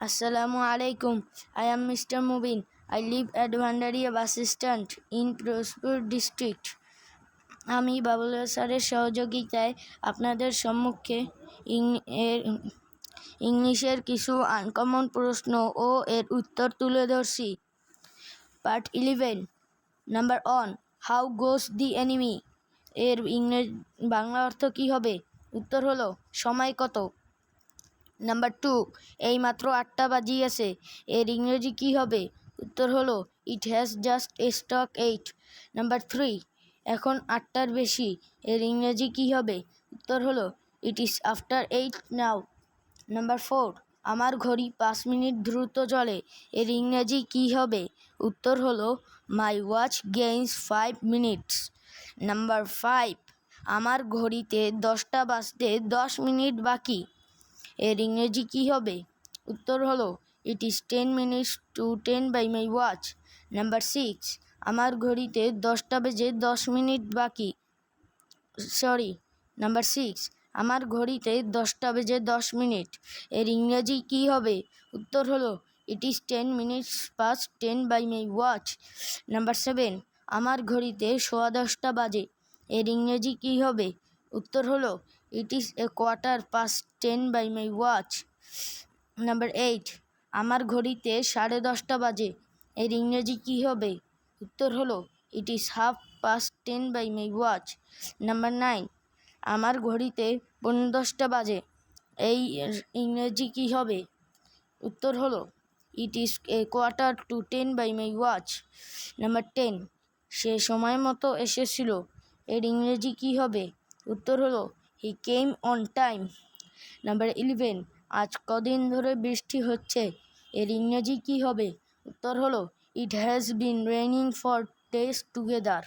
Assalamu alaikum. I am Mr. Mubin. I live at Vandaria bus stand in Prosper district. আমি বাবুলাল স্যারের সহযোগিতায় আপনাদের সম্মুখে ইংলিশের কিছু আনকমন প্রশ্ন ও এর উত্তর তুলে ধরছি। Part 11 number 1 how goes the enemy এর বাংলা অর্থ কী হবে? উত্তর হলো সময় কত। নাম্বার 2 এই মাত্র 8টা বাজিয়েছে এর ইংরেজি কী হবে? উত্তর হলো it has just struck 8। Number 3 এখন 8টার বেশি এর ইংরেজি কী হবে? উত্তর হলো it is after 8 now. Number 4 আমার ঘড়ি 5 মিনিট দ্রুত চলে এর ইংরেজি কী হবে? উত্তর হলো my watch gains 5 minutes. Number 5 আমার ঘড়িতে 10টা বাজতে 10 মিনিট বাকি এর ইংরেজি কী হবে? উত্তর হলো it is 10 minutes to 10 by my watch. Number 6 আমার ঘড়িতে 10টা বেজে 10 মিনিট বাকি নাম্বার 6 আমার ঘড়িতে 10টা বেজে 10 মিনিট এর ইংরেজি কী হবে? উত্তর হলো it is 10 minutes past 10 by my watch. Number 7 আমার ঘড়িতে 10:15 বাজে এর ইংরেজি কী হবে? উত্তর হলো it is a quarter past 10 by my watch. Number 8 আমার ঘড়িতে 10:30 বাজে এর ইংরেজি কী হবে? উত্তর হলো it is half past 10 by my watch. Number 9 আমার ঘড়িতে 10:15 বাজে এই ইংরেজি কী হবে? উত্তর হলো it is a quarter to 10 by my watch. Number 10 সে সময় মতো এসেছিল এর ইংরেজি কী হবে? উত্তর হলো he came on time. Number 11 আজ কদিন ধরে বৃষ্টি হচ্ছে এর ইংরেজি কী হবে? উত্তর হলো it has been raining for days together.